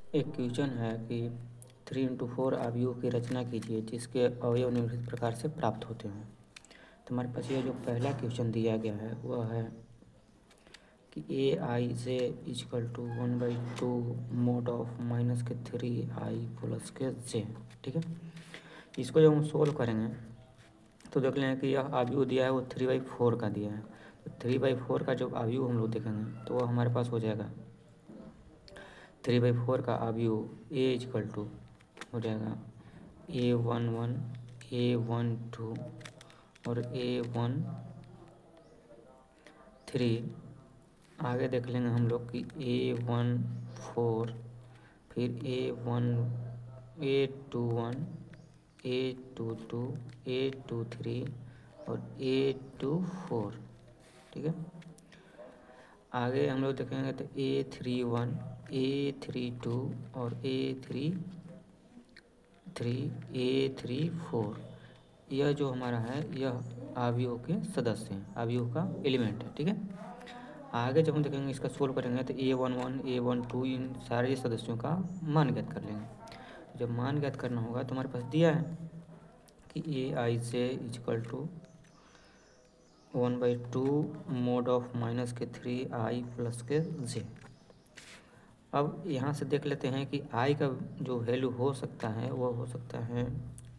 एक क्वेश्चन है कि 3 into 4 अवयवों की रचना कीजिए जिसके अवयव निम्नलिखित प्रकार से प्राप्त होते हैं। तो हमारे पास ये जो पहला क्वेश्चन दिया गया है वह है कि A I J is equal to 1/2 mode of -3 i plus के जे। ठीक है, इसको जब हम सोल्व करेंगे तो देख लें कि यह अवयव दिया है वो 3/4 का दिया है। तो 3/4 का जब अवयव हम लोग देखेंगे तो वह हमारे पास हो जाएगा 3/4 का अवयव ए इजकल टू हो जाएगा A11 A12 और A13। आगे देख लेंगे हम लोग कि A14 फिर A21 A22 A23 और A24। ठीक है, आगे हम लोग देखेंगे तो A31 A32 और A34। यह जो हमारा है यह अवयव के सदस्य हैं, अवयव का एलिमेंट है। ठीक है, आगे जब हम देखेंगे इसका सोल्व करेंगे तो A11 A12 इन सारे सदस्यों का मान ज्ञात कर लेंगे। जब मान ज्ञात करना होगा तो हमारे पास दिया है कि AI is equal to 1/2 mode of -3 i plus के जे। अब यहाँ से देख लेते हैं कि i का जो वैल्यू हो सकता है वह हो सकता है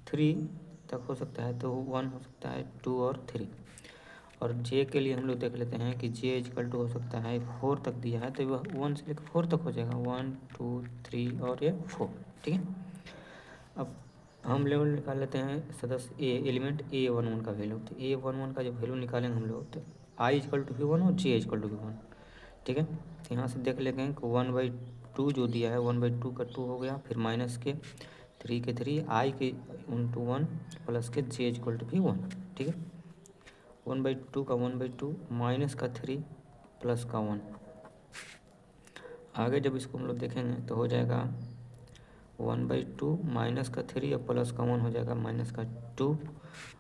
3 तक हो सकता है, तो 1 हो सकता है 2 और 3। और j के लिए हम लोग देख लेते हैं कि j इजकल टू हो सकता है 4 तक दिया है तो वह 1 से लेकर 4 तक हो जाएगा, 1 2 3 और ये 4। ठीक है, अब हम लेवल निकाल लेते हैं सदस्य एलिमेंट A11 का वैल्यू। तो A11 का जो वैल्यू निकालेंगे हम लोग तो i इजकल टू भी 1 और j इजकल टू भी 1। ठीक है, तो यहाँ से देख लेंगे कि 1/2 जो दिया है 1/2 का 2 हो गया, फिर माइनस के 3 के 3 i के इंटू 1 प्लस के j इजकल टू भी 1। ठीक है, 1/2 का 1/2 माइनस का 3 प्लस का 1। आगे जब इसको हम लोग देखेंगे तो हो जाएगा 1/2 माइनस का 3 और प्लस का 1 हो जाएगा माइनस का 2।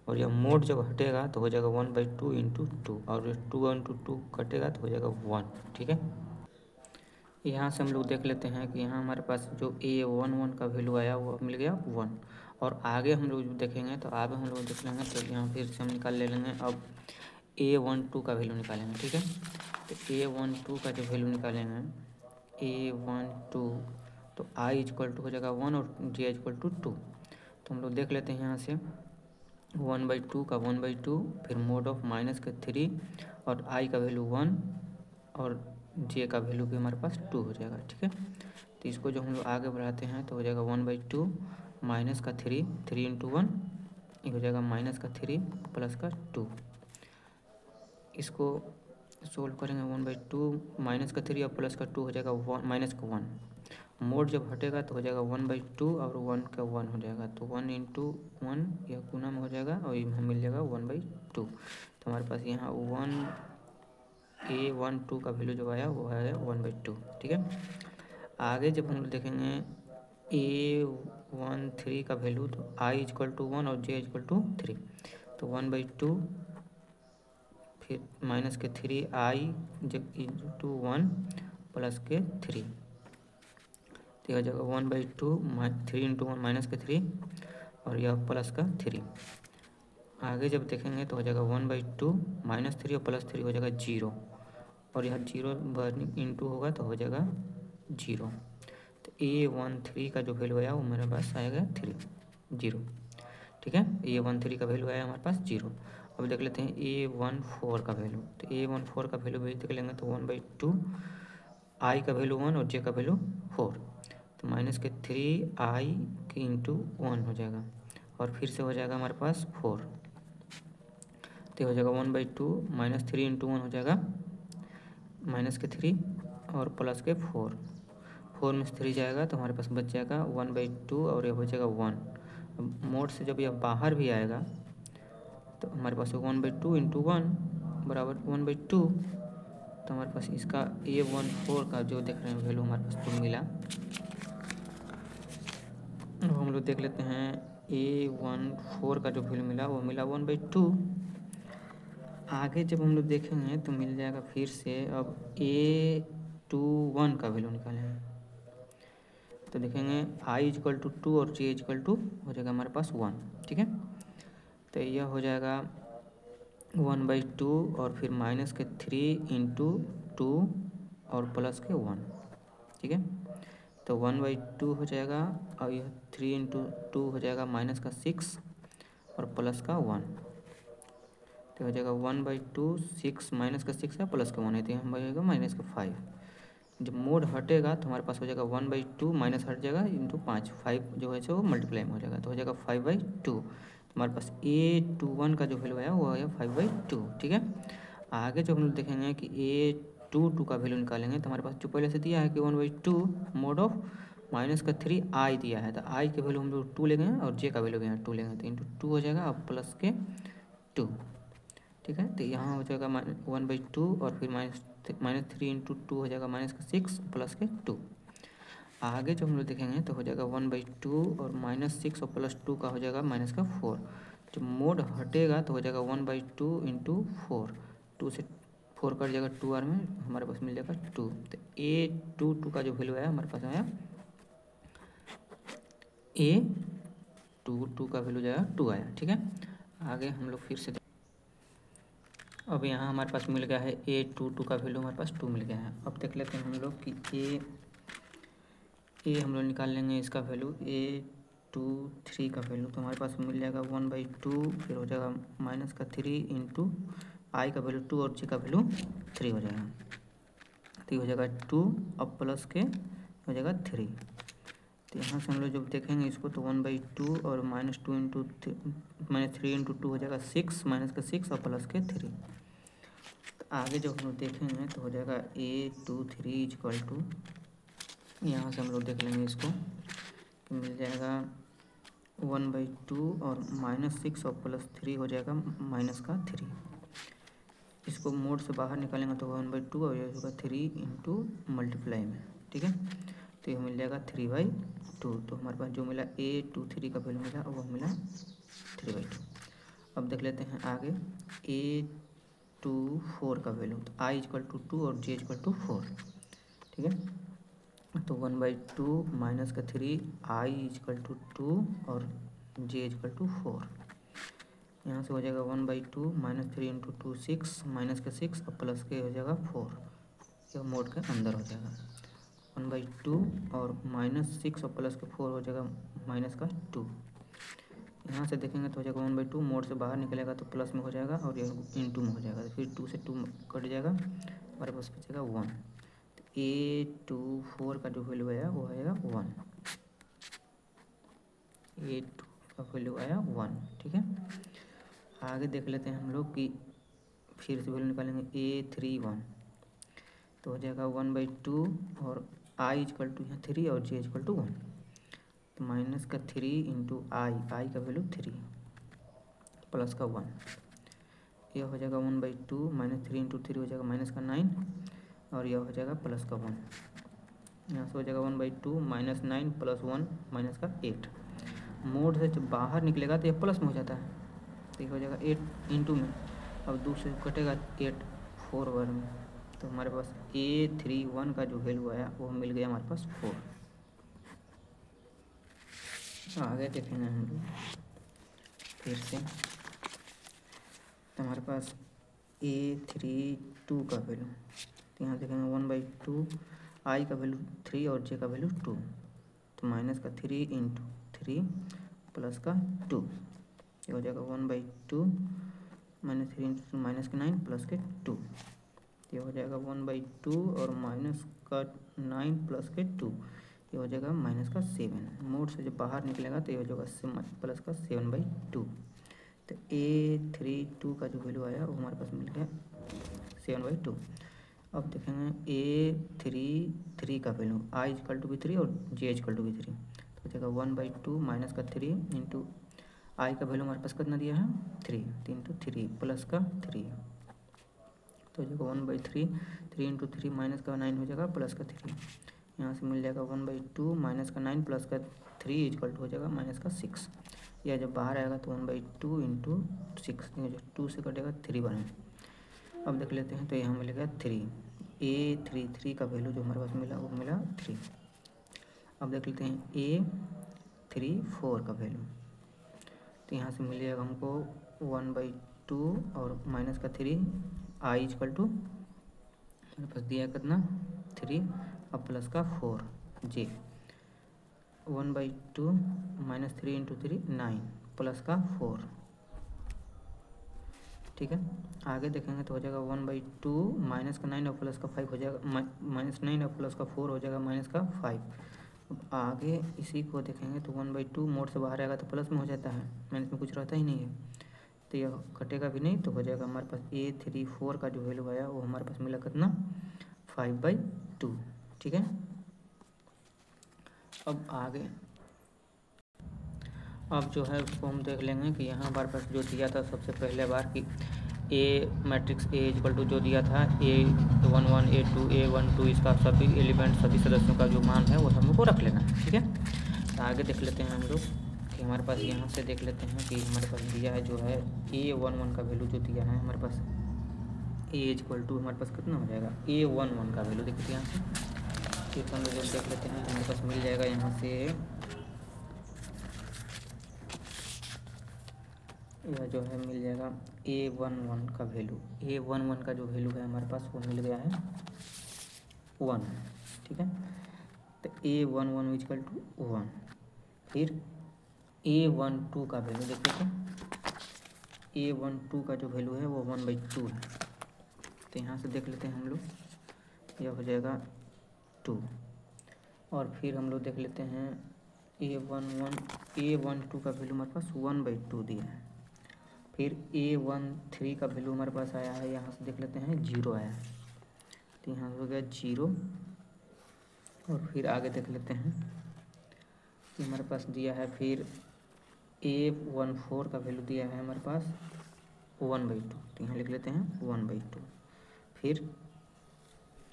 और यह मोड जब हटेगा तो हो जाएगा 1/2 इंटू 2 और 2 इंटू 2 कटेगा तो हो जाएगा 1। ठीक है, यहाँ से हम लोग देख लेते हैं कि यहाँ हमारे पास जो A11 का वैल्यू आया वो मिल गया 1। और आगे हम लोग देखेंगे तो आगे हम लोग देख लेंगे तो यहाँ फिर से हम निकाल ले लेंगे। अब A12 का वैल्यू निकालेंगे। ठीक है, तो A12 का जो वैल्यू निकालेंगे A12 तो i इजक्वल टू हो जाएगा 1 और j इजक्वल टू 2। तो हम लोग देख लेते हैं यहाँ से 1/2 का 1/2 फिर मोड ऑफ माइनस का 3 और i का वैल्यू 1 और j का वैल्यू भी हमारे पास 2 हो जाएगा। ठीक है, तो इसको जो हम लोग आगे बढ़ाते हैं तो हो जाएगा 1/2 माइनस का 3 3 इंटू 1 ये हो जाएगा माइनस का 3 प्लस का 2। इसको सोल्व करेंगे 1/2 माइनस का 3 और प्लस का 2 हो जाएगा 1 माइनस का 1। मोड जब हटेगा तो हो जाएगा 1/2 और 1 का 1 हो जाएगा, तो 1 इंटू 1 यह गुना में हो जाएगा और यहाँ मिल जाएगा 1/2। तो हमारे पास यहाँ A12 का वैल्यू जो आया वो है 1/2। ठीक है, आगे जब हम देखेंगे A13 का वैल्यू तो i इजक्वल टू 1 और j इजक्वल टू 3। तो 1/2 फिर माइनस के 3i जब इंटू 1 प्लस के 3 तो हो जाएगा 1/2 3 इंटू 1 माइनस के 3 और यह प्लस का 3। आगे जब देखेंगे तो हो जाएगा 1/2 माइनस 3 और प्लस 3 हो जाएगा 0 और यह 0 इंटू होगा तो हो जाएगा 0। तो A13 का जो वैल्यू आया वो मेरे पास आएगा 0। ठीक है, A13 का वैल्यू आया हमारे पास 0। अब देख लेते हैं A14 का वैल्यू। तो A14 का वैल्यू भी देख लेंगे तो 1/2 i का वैल्यू 1 और j का वैल्यू 4। तो माइनस के 3i के इंटू 1 हो जाएगा और फिर से हो जाएगा हमारे पास 4। तो हो जाएगा 1/2 माइनस 3 इंटू 1 हो जाएगा माइनस के 3 और प्लस के 4 में से 3 जाएगा तो हमारे पास बच जाएगा 1/2 और ये हो जाएगा 1। अब मोड से जब यह बाहर भी आएगा तो हमारे पास 1/2 इंटू 1 बराबर 1/2। तो हमारे पास इसका A14 का जो देख रहे हैं वैल्यू हमारे पास जो मिला अब हम लोग देख लेते हैं A14 का जो वैल्यू मिला वो मिला 1/2। आगे जब हम लोग देखेंगे तो मिल जाएगा फिर से। अब A21 का वैल्यू निकालेंगे। तो देखेंगे आई इजक्वल टू 2 और जे इजक्वल टू हो जाएगा हमारे पास 1, ठीक है। तो यह हो जाएगा 1/2 और फिर माइनस के 3 इंटू 2 और प्लस के 1, ठीक है। तो 1/2 हो जाएगा और यह 3 इंटू 2 हो जाएगा माइनस का 6 और प्लस का 1, तो हो जाएगा 1/2 6 माइनस का 6 है प्लस का 1 है, तो यहाँ हो जाएगा माइनस का 5। जब मोड हटेगा तो हमारे पास हो जाएगा 1/2 माइनस हट जाएगा इंटू 5 जो है वो मल्टीप्लाई में हो जाएगा, तो हो जाएगा 5/2। हमारे पास A21 का जो वैल्यू आया वो आया 5/2, ठीक है। आगे जो हम लोग देखेंगे कि A22 का वैल्यू निकालेंगे तो हमारे पास जो पहले से दिया है कि 1/2 मोड ऑफ माइनस का 3 आई दिया है, तो आई के वैल्यू हम लोग 2 लेंगे और जे का वैल्यू यहाँ 2 लेंगे, तो इंटू 2 हो जाएगा और प्लस के 2, ठीक है। तो यहाँ हो जाएगा 1/2 और फिर -3 इंटू 2 हो जाएगा माइनस का 6 प्लस के 2। आगे जो हम लोग देखेंगे तो हो जाएगा 1/2 और -6 और प्लस 2 का हो जाएगा माइनस का 4। जब मोड हटेगा तो हो जाएगा 1/2 इंटू 4, 2 से 4 कट जाएगा 2 आर में, हमारे पास मिल जाएगा 2। तो A22 का जो वैल्यू आया हमारे पास आया A22 का वैल्यू जाएगा 2 आया, ठीक है। आगे हम लोग फिर से अब यहाँ हमारे पास मिल गया है A22 का वैल्यू हमारे पास 2 मिल गया है। अब देख लेते हैं हम लोग कि ए हम लोग निकाल लेंगे इसका वैल्यू A23 का वैल्यू, तो हमारे पास मिल जाएगा 1/2 फिर हो जाएगा माइनस का 3 इंटू आई का वैल्यू 2 और जे का वैल्यू 3 हो जाएगा, तो हो जाएगा 2 अब प्लस के हो जाएगा 3। तो यहाँ से हम लोग जब देखेंगे इसको तो 1/2 और -2 इंटू -3 इंटू 2 हो जाएगा 6 माइनस का 6 और प्लस के 3। तो आगे जब हम लोग देखेंगे तो हो जाएगा A23 इजक्वल टू, यहाँ से हम लोग देख लेंगे इसको तो मिल जाएगा 1/2 और -6 और प्लस 3 हो जाएगा माइनस का 3। इसको मोड से बाहर निकालेंगे तो 1/2 और ये होगा 3 इंटू मल्टीप्लाई में, ठीक है। तो ये मिल जाएगा 3/2। तो हमारे पास जो मिला A23 का वैल्यू मिला वो मिला 3/2। अब देख लेते हैं आगे A24 का वैल्यू, तो I इजक्वल टू 2 और J इजक्वल टू 4, ठीक है। तो 1/2 माइनस का 3 I इजक्वल टू 2 और J इजक्वल टू 4, यहाँ से हो जाएगा 1/2 -3 इंटू 2 6 माइनस का 6 और प्लस के हो जाएगा 4, यह मोड के अंदर हो जाएगा 1/2 और -6 और प्लस के 4 हो जाएगा माइनस का 2। यहाँ से देखेंगे तो हो जाएगा 1/2 मोड से बाहर निकलेगा तो प्लस में हो जाएगा और ये इंटू में हो जाएगा, तो फिर 2 से 2 कट जाएगा, हमारे पास बचेगा 1। तो A24 का जो वैल्यू आया वो आएगा 1, A2 का वैल्यू आया 1, ठीक है। आगे देख लेते हैं हम लोग कि फिर से वैल्यू निकालेंगे A31, तो हो जाएगा 1/2 और I इजक्वल टू यहाँ 3 और J इजक्वल टू 1, तो माइनस का 3 इंटू आई का वैल्यू 3 प्लस का 1, यह हो जाएगा 1/2 -3 इंटू 3 हो जाएगा माइनस का 9 और यह हो जाएगा प्लस का 1, यहाँ से हो जाएगा 1/2 -9 प्लस 1 माइनस का 8। मोड से जब बाहर निकलेगा तो यह प्लस में हो जाता है, तो ये हो जाएगा 8 इंटू में, अब 2 से कटेगा 8 4 बार में, तो हमारे पास A31 का जो वैल्यू आया वो मिल गया हमारे पास 4। आगे देखेंगे हम लोग फिर से, तो हमारे पास A32 का वैल्यू, तो यहाँ देखेंगे 1/2 आई का वैल्यू 3 और जे का वैल्यू 2, तो माइनस का 3 इंटू 3 प्लस का 2, ये हो जाएगा 1/2 -3 इंटू माइनस का 9 प्लस के 2, ये हो जाएगा 1/2 और माइनस का 9 प्लस के 2, ये हो जाएगा माइनस का 7। मोड से जब बाहर निकलेगा तो ये हो जाएगा प्लस का 7/2। तो A32 का जो वैल्यू आया वो हमारे पास मिल गया 7/2। अब देखेंगे A33 का वैल्यू I इजक्वल टू भी 3 और J इजक्वल टू भी 3, तो हो जाएगा 1/2 माइनस का 3 इंटू आई का वैल्यू हमारे पास कितना दिया है 3 इंटू 3 प्लस का 3, तो हो जाएगा 1/3 3 इंटू 3 माइनस का 9 हो जाएगा प्लस का 3, यहाँ से मिल जाएगा 1/2 माइनस का 9 प्लस का 3 इजक्वल टू हो जाएगा माइनस का 6, या जब बाहर आएगा तो 1/2 इंटू 6, 2 से कटेगा 3 बने। अब देख लेते हैं तो यहाँ मिलेगा 3, A33 का वैल्यू जो हमारे पास मिला वो मिला 3। अब देख लेते हैं A34 का वैल्यू। तो यहाँ से मिल जाएगा हमको 1/2 और माइनस का 3 I इक्वल टू मेरे पास दिया कितना 3 और प्लस का 4 J 1/2 माइनस 3 इंटू 3 9 प्लस का 4। ठीक है, आगे देखेंगे तो हो जाएगा 1/2 माइनस का 9 और प्लस का 5 हो जाएगा, माइनस 9 और प्लस का 4 हो जाएगा माइनस का 5। अब आगे इसी को देखेंगे तो 1/2 मोड से बाहर आएगा तो प्लस में हो जाता है, माइनस में कुछ रहता ही नहीं है, तो यह कटेगा भी नहीं, तो हो जाएगा हमारे पास A34 का जो वैल्यू आया वो हमारे पास मिला कितना 5/2। ठीक है, अब आगे अब जो है उसको हम देख लेंगे कि यहाँ हमारे पास जो दिया था सबसे पहले बार कि ए मैट्रिक्स A इक्वल टू जो दिया था A11 A2 A12 इसका सभी एलिमेंट सभी सदस्यों का जो मान है वो हमको रख लेना है। ठीक है, तो आगे देख लेते हैं हम लोग कि हमारे पास यहाँ से देख लेते हैं कि हमारे पास दिया है जो है A11 का वैल्यू जो दिया है हमारे पास A इक्वल टू हमारे पास कितना हो जाएगा A11 का वैल्यू देखते हैं यहाँ से, फिर हम लोग देख लेते हैं हमारे पास मिल जाएगा यहाँ से यह जो है मिल जाएगा A11 का वैल्यू, A11 का जो वैल्यू है हमारे पास वो मिल गया है 1। ठीक है, तो A11 इक्वल टू 1। फिर A12 का वैल्यू देख लेते हैं, A12 का जो वैल्यू है वो 1/2 है, तो यहाँ से देख लेते हैं हम लोग, यह हो जाएगा 2। और फिर हम लोग देख लेते हैं A12 का वैल्यू हमारे पास 1/2 दिया है। फिर A13 का वैल्यू हमारे पास आया है, यहाँ से देख लेते हैं 0 आया है, तो यहाँ हो गया 0। और फिर आगे देख लेते हैं कि हमारे पास दिया है फिर A14 का वैल्यू दिया है हमारे पास 1/2, तो यहाँ लिख लेते हैं 1/2। फिर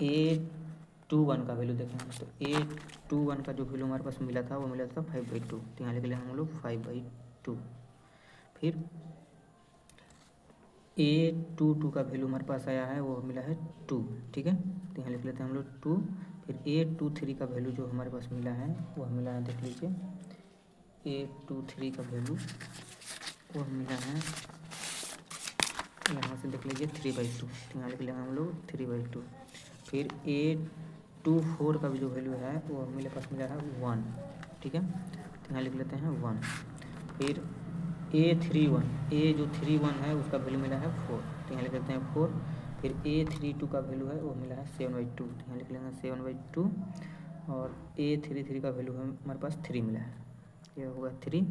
A21 का वैल्यू देखेंगे तो A21 का जो वैल्यू हमारे पास मिला था वो मिला था 5/2, तो यहाँ लिख लेंगे हम लोग 5/2। फिर A22 का वैल्यू हमारे पास आया है वो मिला है 2। ठीक है, तो यहाँ लिख लेते हैं हम लोग 2। फिर A23 का वैल्यू जो हमारे पास मिला है वो मिला है, देख लीजिए A23 का वैल्यू वो मिला है, यहाँ से देख लीजिए 3/2, तो यहाँ लिख लेंगे हम लोग 3/2। फिर A24 का भी जो वैल्यू है वो मेरे पास मिला है 1। ठीक है, तो यहाँ लिख लेते हैं 1। फिर A31 जो 31 है उसका वैल्यू मिला है 4, तो यहाँ लिख लेते हैं 4। फिर A32 का वैल्यू है वो मिला है 7/2, तो यहाँ लिख लेंगे 7/2। और A33 का वैल्यू है हमारे पास 3 मिला है, यह होगा 3।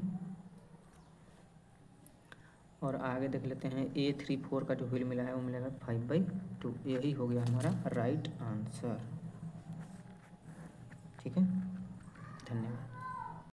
और आगे देख लेते हैं A34 का जो वैल्यू मिला है वो मिला है 5/2। यही हो गया हमारा राइट आंसर। ठीक है, धन्यवाद।